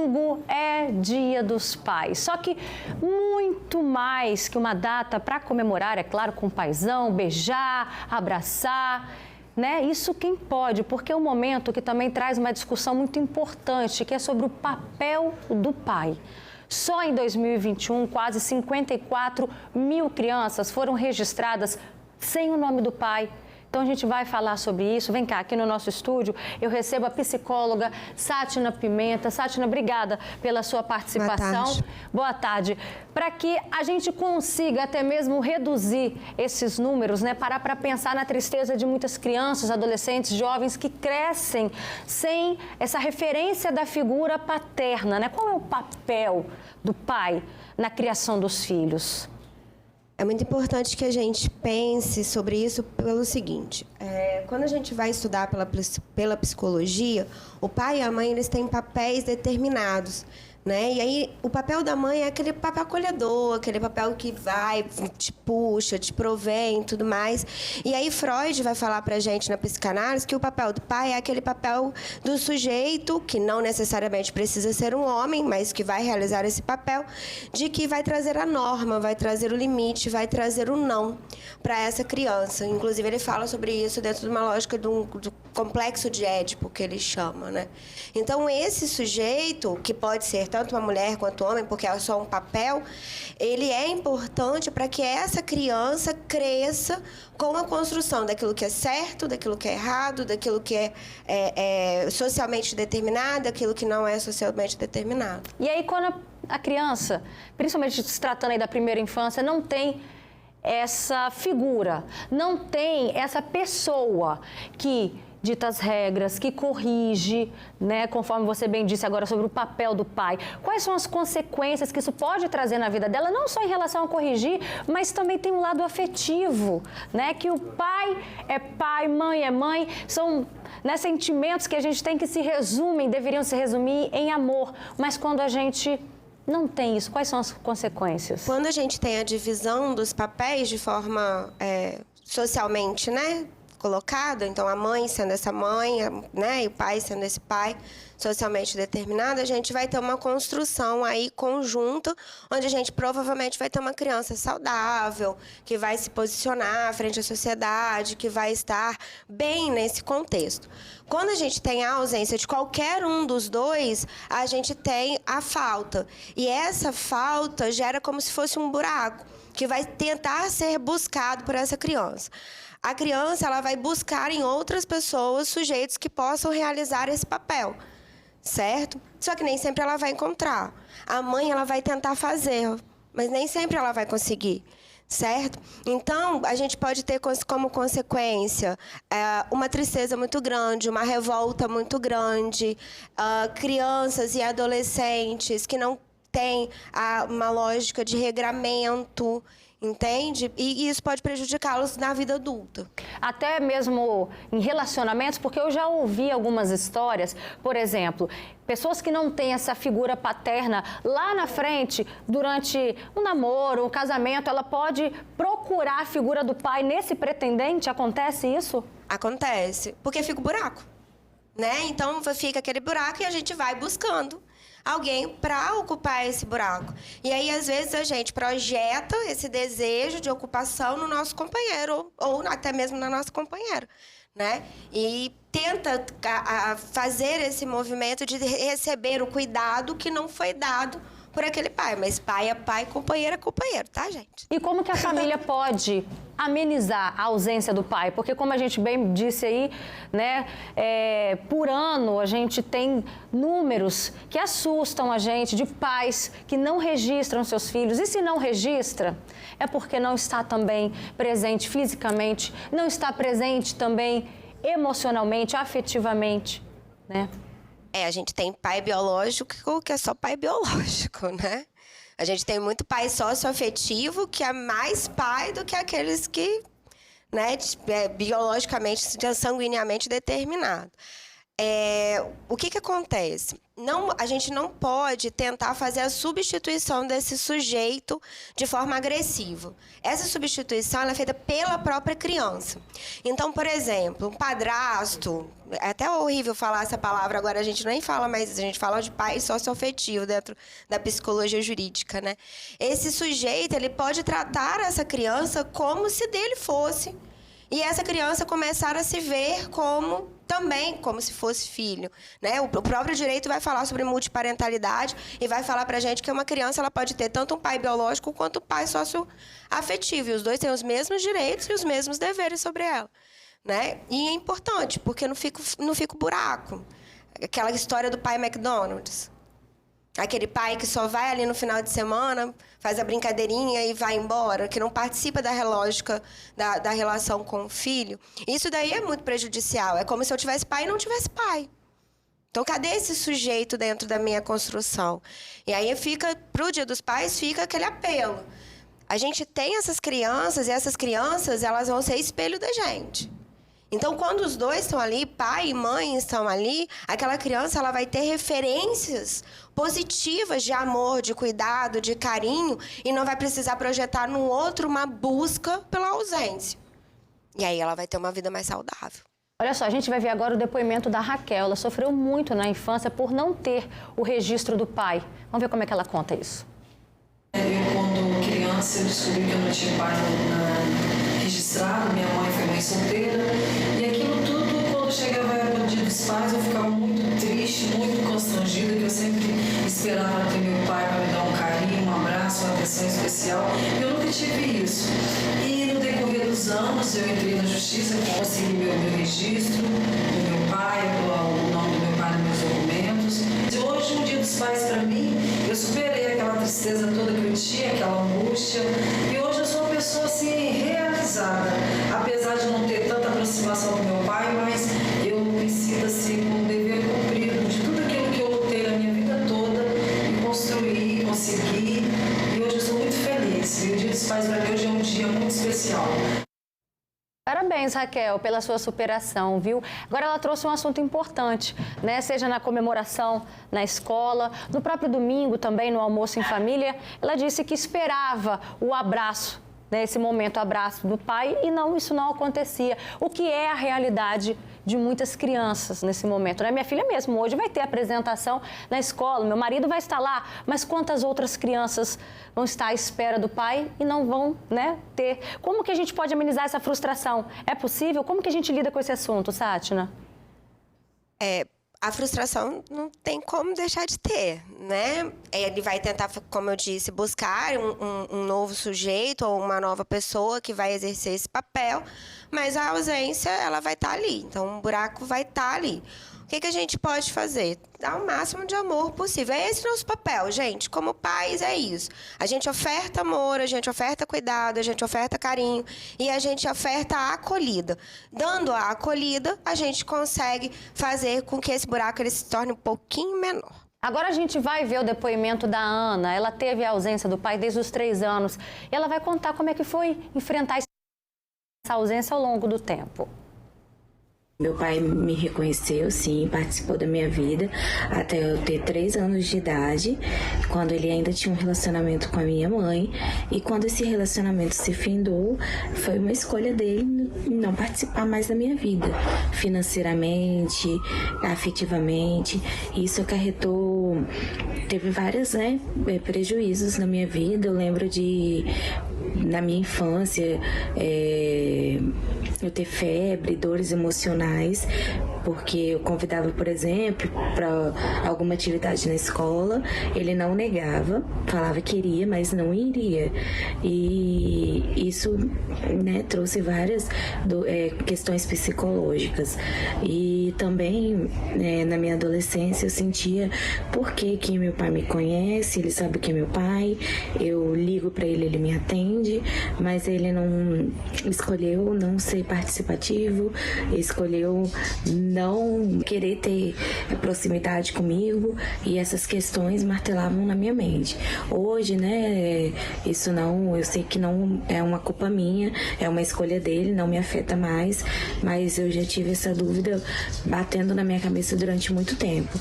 Domingo é Dia dos Pais, só que muito mais que uma data para comemorar, é claro, com o paizão, beijar, abraçar, né? Isso quem pode, porque é um momento que também traz uma discussão muito importante, que é sobre o papel do pai. Só em 2021, quase 54 mil crianças foram registradas sem o nome do pai. Então, a gente vai falar sobre isso. Vem cá, aqui no nosso estúdio, eu recebo a psicóloga Sátina Pimenta. Sátina, obrigada pela sua participação. Boa tarde. Boa tarde. Para que a gente consiga até mesmo reduzir esses números, né? Parar para pensar na tristeza de muitas crianças, adolescentes, jovens que crescem sem essa referência da figura paterna, né? Qual é o papel do pai na criação dos filhos? É muito importante que a gente pense sobre isso pelo seguinte, quando a gente vai estudar pela psicologia, o pai e a mãe eles têm papéis determinados, né? E aí o papel da mãe é aquele papel acolhedor, aquele papel que vai, te puxa, te provém e tudo mais. E aí Freud vai falar pra gente na psicanálise que o papel do pai é aquele papel do sujeito, que não necessariamente precisa ser um homem, mas que vai realizar esse papel, de que vai trazer a norma, vai trazer o limite, vai trazer o não para essa criança. Inclusive ele fala sobre isso dentro de uma lógica do complexo de Édipo, que ele chama, né? Então esse sujeito, que pode ser tanto uma mulher quanto um homem, porque é só um papel, ele é importante para que essa criança cresça com a construção daquilo que é certo, daquilo que é errado, daquilo que é socialmente determinado, daquilo que não é socialmente determinado. E aí, quando a criança, principalmente se tratando aí da primeira infância, não tem essa figura, não tem essa pessoa que dita as regras, que corrige, né, conforme você bem disse agora sobre o papel do pai. Quais são as consequências que isso pode trazer na vida dela, não só em relação a corrigir, mas também tem um lado afetivo, né, que o pai, mãe é mãe, são, né, sentimentos que a gente tem que deveriam se resumir em amor, mas quando a gente não tem isso, quais são as consequências? Quando a gente tem a divisão dos papéis de forma socialmente, né, colocado, então a mãe sendo essa mãe, né, e o pai sendo esse pai socialmente determinado, a gente vai ter uma construção aí conjunta, onde a gente provavelmente vai ter uma criança saudável, que vai se posicionar frente à sociedade, que vai estar bem nesse contexto. Quando a gente tem a ausência de qualquer um dos dois, a gente tem a falta. E essa falta gera como se fosse um buraco, que vai tentar ser buscado por essa criança. A criança ela vai buscar em outras pessoas sujeitos que possam realizar esse papel, certo? Só que nem sempre ela vai encontrar. A mãe ela vai tentar fazer, mas nem sempre ela vai conseguir, certo? Então, a gente pode ter como consequência uma tristeza muito grande, uma revolta muito grande, crianças e adolescentes que não têm uma lógica de regramento, entende? E isso pode prejudicá-los na vida adulta. Até mesmo em relacionamentos, porque eu já ouvi algumas histórias, por exemplo, pessoas que não têm essa figura paterna lá na frente, durante o namoro, o casamento, ela pode procurar a figura do pai nesse pretendente? Acontece isso? Acontece, porque fica o buraco, né? Então fica aquele buraco e a gente vai buscando alguém para ocupar esse buraco. E aí, às vezes, a gente projeta esse desejo de ocupação no nosso companheiro, ou até mesmo na nossa companheira, né? E tenta fazer esse movimento de receber o cuidado que não foi dado por aquele pai. Mas pai é pai, companheiro é companheiro, tá, gente? E como que a família pode amenizar a ausência do pai? Porque, como a gente bem disse aí, né, por ano a gente tem números que assustam a gente de pais que não registram seus filhos. E se não registra, é porque não está também presente fisicamente, não está presente também emocionalmente, afetivamente, né? A gente tem pai biológico que é só pai biológico, né? A gente tem muito pai socioafetivo que é mais pai do que aqueles que, né, biologicamente, sanguineamente determinado. o que acontece? A gente não pode tentar fazer a substituição desse sujeito de forma agressiva. Essa substituição ela é feita pela própria criança. Então, por exemplo, um padrasto, é até horrível falar essa palavra, agora a gente nem fala mais, a gente fala de pai socioafetivo dentro da psicologia jurídica, né? Esse sujeito, ele pode tratar essa criança como se dele fosse. E essa criança começar a se ver como se fosse filho, né? O próprio direito vai falar sobre multiparentalidade e vai falar pra gente que uma criança ela pode ter tanto um pai biológico quanto um pai socioafetivo. E os dois têm os mesmos direitos e os mesmos deveres sobre ela, né? E é importante, porque não fica o buraco. Aquela história do pai McDonald's. Aquele pai que só vai ali no final de semana, faz a brincadeirinha e vai embora, que não participa da lógica da relação com o filho. Isso daí é muito prejudicial. É como se eu tivesse pai e não tivesse pai. Então, cadê esse sujeito dentro da minha construção? E aí para o Dia dos Pais, fica aquele apelo. A gente tem essas crianças, e essas crianças elas vão ser espelho da gente. Então, quando os dois estão ali, pai e mãe estão ali, aquela criança ela vai ter referências positivas de amor, de cuidado, de carinho, e não vai precisar projetar no outro uma busca pela ausência. E aí ela vai ter uma vida mais saudável. Olha só, a gente vai ver agora o depoimento da Raquel. Ela sofreu muito na infância por não ter o registro do pai. Vamos ver como é que ela conta isso. Eu, quando criança, eu descobri que eu não tinha pai registrado, minha mãe foi mãe solteira, e aquilo tudo, quando chegava a época do Dia dos Pais, eu ficava muito triste, muito constrangida, que eu sempre esperava ter meu pai para me dar um carinho, um abraço, uma atenção especial, e eu nunca tive isso. E no decorrer dos anos, eu entrei na justiça, consegui meu registro do meu pai, o nome do meu pai nos meus documentos. E hoje, o Dia dos Pais, para mim, eu superei aquela tristeza toda que eu tinha, aquela angústia, e hoje eu sou uma pessoa assim, realizada, apesar de não ter tanta aproximação do meu pai, mas eu me sinto assim com um dever cumprido de tudo aquilo que eu lutei na minha vida toda e construí, consegui, e hoje eu sou muito feliz. E o Dia dos Pais para mim hoje é um dia muito especial. Parabéns, Raquel, pela sua superação, viu? Agora ela trouxe um assunto importante, né? Seja na comemoração na escola, no próprio domingo também, no almoço em família, ela disse que esperava o abraço, né? Esse momento, abraço do pai, e não, isso não acontecia. O que é a realidade de muitas crianças nesse momento, né? Minha filha mesmo hoje vai ter apresentação na escola, meu marido vai estar lá, mas quantas outras crianças vão estar à espera do pai e não vão, né, ter? Como que a gente pode amenizar essa frustração? É possível? Como que a gente lida com esse assunto, Sátina? A frustração não tem como deixar de ter, né? Ele vai tentar, como eu disse, buscar um novo sujeito ou uma nova pessoa que vai exercer esse papel, mas a ausência, ela vai estar ali. Então, o buraco vai estar ali. O que a gente pode fazer? Dar o máximo de amor possível. É esse nosso papel, gente. Como pais, é isso. A gente oferta amor, a gente oferta cuidado, a gente oferta carinho e a gente oferta a acolhida. Dando a acolhida, a gente consegue fazer com que esse buraco ele se torne um pouquinho menor. Agora a gente vai ver o depoimento da Ana. Ela teve a ausência do pai desde os 3 anos. E ela vai contar como é que foi enfrentar essa ausência ao longo do tempo. Meu pai me reconheceu, sim, participou da minha vida até eu ter 3 anos de idade, quando ele ainda tinha um relacionamento com a minha mãe. E quando esse relacionamento se findou, foi uma escolha dele não participar mais da minha vida, financeiramente, afetivamente. Isso acarretou, teve vários, prejuízos na minha vida. Eu lembro na minha infância, eu ter febre, dores emocionais, porque eu convidava, por exemplo, para alguma atividade na escola, ele não negava, falava que iria, mas não iria. E isso, trouxe várias questões psicológicas. E também, na minha adolescência, eu sentia por que meu pai me conhece, ele sabe que é meu pai, eu ligo para ele, ele me atende, mas ele não escolheu não ser participativo, escolheu não querer ter proximidade comigo, e essas questões martelavam na minha mente. Hoje, né, isso não, eu sei que não é uma culpa minha, é uma escolha dele, não me afeta mais, mas eu já tive essa dúvida batendo na minha cabeça durante muito tempo.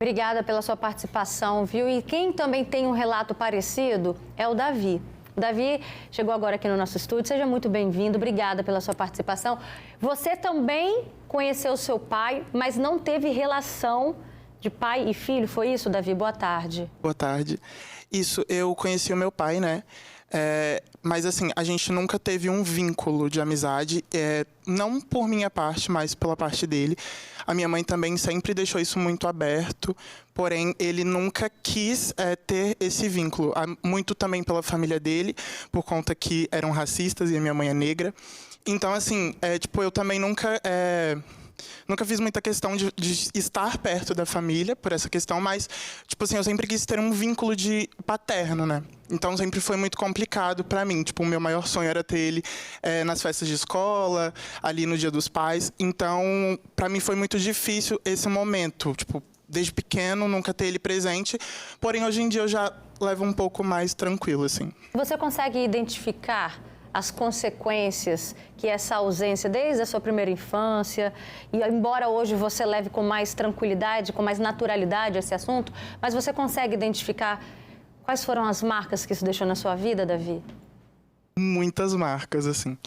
Obrigada pela sua participação, viu? E quem também tem um relato parecido é o Davi. O Davi chegou agora aqui no nosso estúdio. Seja muito bem-vindo. Obrigada pela sua participação. Você também conheceu seu pai, mas não teve relação de pai e filho. Foi isso, Davi? Boa tarde. Boa tarde. Isso, eu conheci o meu pai, né? Mas, assim, a gente nunca teve um vínculo de amizade, não por minha parte, mas pela parte dele. A minha mãe também sempre deixou isso muito aberto, porém, ele nunca quis ter esse vínculo. Muito também pela família dele, por conta que eram racistas e a minha mãe é negra. Então, assim, eu também nunca fiz muita questão de estar perto da família por essa questão, mas, eu sempre quis ter um vínculo de paterno, né? Então, sempre foi muito complicado para mim. O meu maior sonho era ter ele nas festas de escola, ali no Dia dos Pais. Então, para mim foi muito difícil esse momento. Desde pequeno, nunca ter ele presente. Porém, hoje em dia, eu já levo um pouco mais tranquilo, assim. Você consegue identificar as consequências que essa ausência, desde a sua primeira infância, e embora hoje você leve com mais tranquilidade, com mais naturalidade esse assunto, mas você consegue identificar quais foram as marcas que isso deixou na sua vida, Davi? Muitas marcas, assim.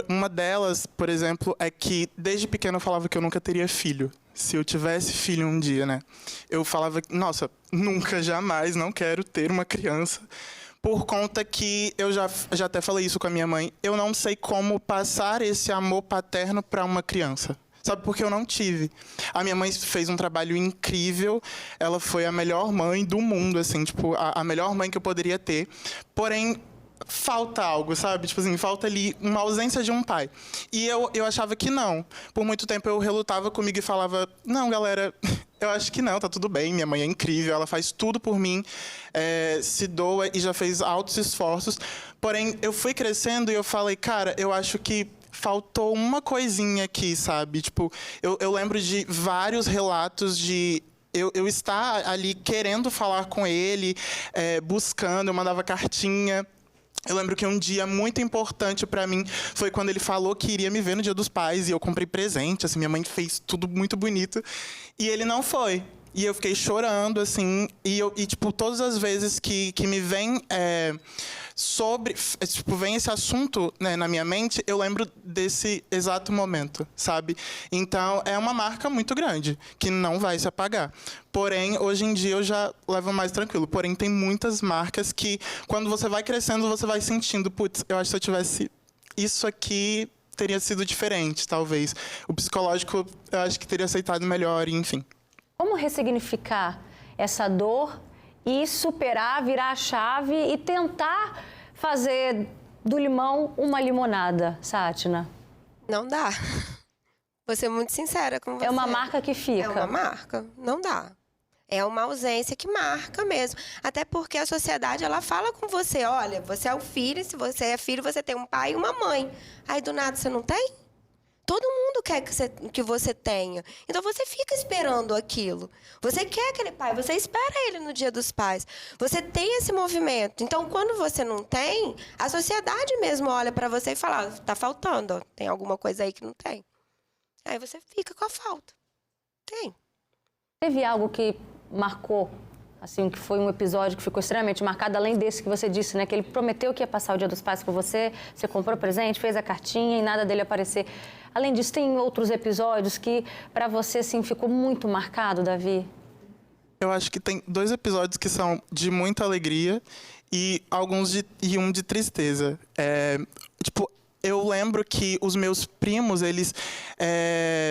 Uma delas, por exemplo, é que desde pequeno eu falava que eu nunca teria filho. Se eu tivesse filho um dia, né? Eu falava, nossa, nunca, jamais, não quero ter uma criança. Por conta que eu já até falei isso com a minha mãe, eu não sei como passar esse amor paterno para uma criança. Sabe, porque eu não tive. A minha mãe fez um trabalho incrível, ela foi a melhor mãe do mundo, assim, a melhor mãe que eu poderia ter. Porém, falta algo, sabe? Falta ali uma ausência de um pai. E eu achava que não. Por muito tempo eu relutava comigo e falava, não, galera, eu acho que não, tá tudo bem, minha mãe é incrível, ela faz tudo por mim, se doa e já fez altos esforços. Porém, eu fui crescendo e eu falei, cara, eu acho que faltou uma coisinha aqui, sabe? Eu lembro de vários relatos de eu estar ali querendo falar com ele, buscando, eu mandava cartinha. Eu lembro que um dia muito importante para mim foi quando ele falou que iria me ver no Dia dos Pais, e eu comprei presente, assim, minha mãe fez tudo muito bonito, e ele não foi. E eu fiquei chorando, assim, e todas as vezes que me vem vem esse assunto, né, na minha mente, eu lembro desse exato momento, sabe? Então, é uma marca muito grande, que não vai se apagar. Porém, hoje em dia eu já levo mais tranquilo. Porém, tem muitas marcas que, quando você vai crescendo, você vai sentindo, putz, eu acho que se eu tivesse isso aqui, teria sido diferente, talvez. O psicológico, eu acho que teria aceitado melhor, enfim. Como ressignificar essa dor e superar, virar a chave e tentar fazer do limão uma limonada, Sátina? Não dá. Vou ser muito sincera com você. É uma marca que fica. É uma marca. Não dá. É uma ausência que marca mesmo. Até porque a sociedade, ela fala com você, olha, você é o filho, se você é filho, você tem um pai e uma mãe. Aí, do nada, você não tem? Todo mundo quer que você tenha. Então, você fica esperando aquilo. Você quer aquele pai, você espera ele no Dia dos Pais. Você tem esse movimento. Então, quando você não tem, a sociedade mesmo olha para você e fala, tá faltando, ó, tem alguma coisa aí que não tem. Aí você fica com a falta. Tem. Teve algo que marcou, assim, que foi um episódio que ficou extremamente marcado, além desse que você disse, né? Que ele prometeu que ia passar o Dia dos Pais com você, você comprou presente, fez a cartinha e nada dele aparecer. Além disso, tem outros episódios que, para você, assim, ficou muito marcado, Davi? Eu acho que tem 2 episódios que são de muita alegria e um de tristeza. Eu lembro que os meus primos, eles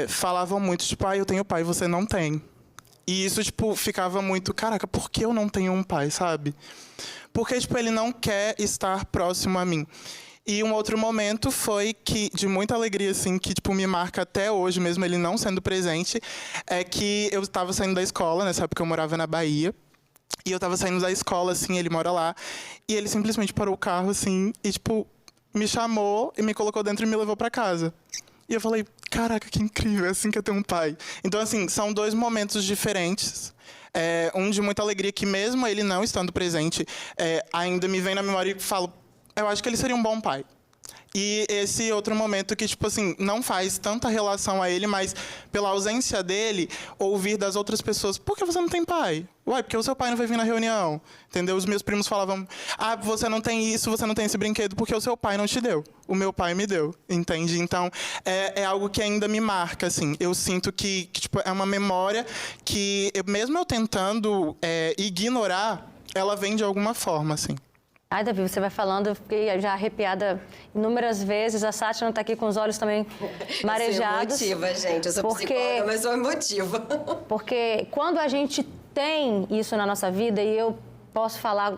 falavam muito, eu tenho pai, você não tem. E isso, ficava muito, caraca, por que eu não tenho um pai, sabe? Porque, ele não quer estar próximo a mim. E um outro momento foi que, de muita alegria, assim, que, me marca até hoje, mesmo ele não sendo presente, é que eu estava saindo da escola, nessa época eu morava na Bahia, e eu estava saindo da escola, assim, ele mora lá, e ele simplesmente parou o carro, assim, e, me chamou e me colocou dentro e me levou para casa. E eu falei, caraca, que incrível, é assim que eu tenho um pai. Então, assim, são 2 momentos diferentes. Um de muita alegria, que mesmo ele não estando presente, ainda me vem na memória e falo, eu acho que ele seria um bom pai. E esse outro momento que, tipo assim, não faz tanta relação a ele, mas pela ausência dele, ouvir das outras pessoas, por que você não tem pai? Ué, porque o seu pai não vai vir na reunião, entendeu? Os meus primos falavam, você não tem isso, você não tem esse brinquedo, porque o seu pai não te deu. O meu pai me deu, entende? Então, é algo que ainda me marca, assim. Eu sinto que tipo, é uma memória que, mesmo eu tentando ignorar, ela vem de alguma forma, assim. Ai, Davi, você vai falando, eu fiquei já arrepiada inúmeras vezes. A Sátia não está aqui com os olhos também marejados. Eu sou emotiva, gente. Eu sou psicóloga, mas sou emotiva. Porque quando a gente tem isso na nossa vida, e eu posso falar,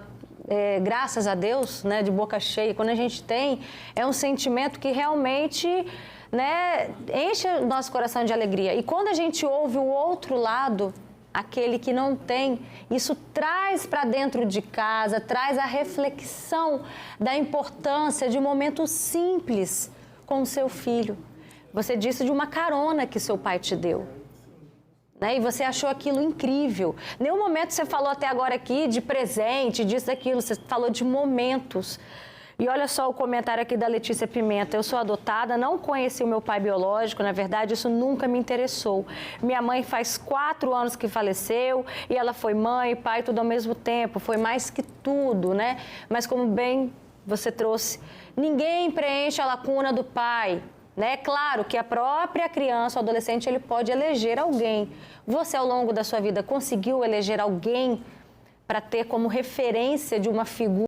graças a Deus, né, de boca cheia, quando a gente tem, é um sentimento que realmente, né, enche o nosso coração de alegria. E quando a gente ouve o outro lado, aquele que não tem, isso traz para dentro de casa, traz a reflexão da importância de um momento simples com o seu filho. Você disse de uma carona que seu pai te deu, né? E você achou aquilo incrível. Nenhum momento você falou até agora aqui de presente, disso, daquilo, você falou de momentos. E olha só o comentário aqui da Letícia Pimenta. Eu sou adotada, não conheci o meu pai biológico, na verdade isso nunca me interessou. Minha mãe faz 4 anos que faleceu e ela foi mãe e pai tudo ao mesmo tempo, foi mais que tudo, né? Mas como bem você trouxe, ninguém preenche a lacuna do pai, né? Claro que a própria criança, o adolescente, ele pode eleger alguém. Você ao longo da sua vida conseguiu eleger alguém para ter como referência de uma figura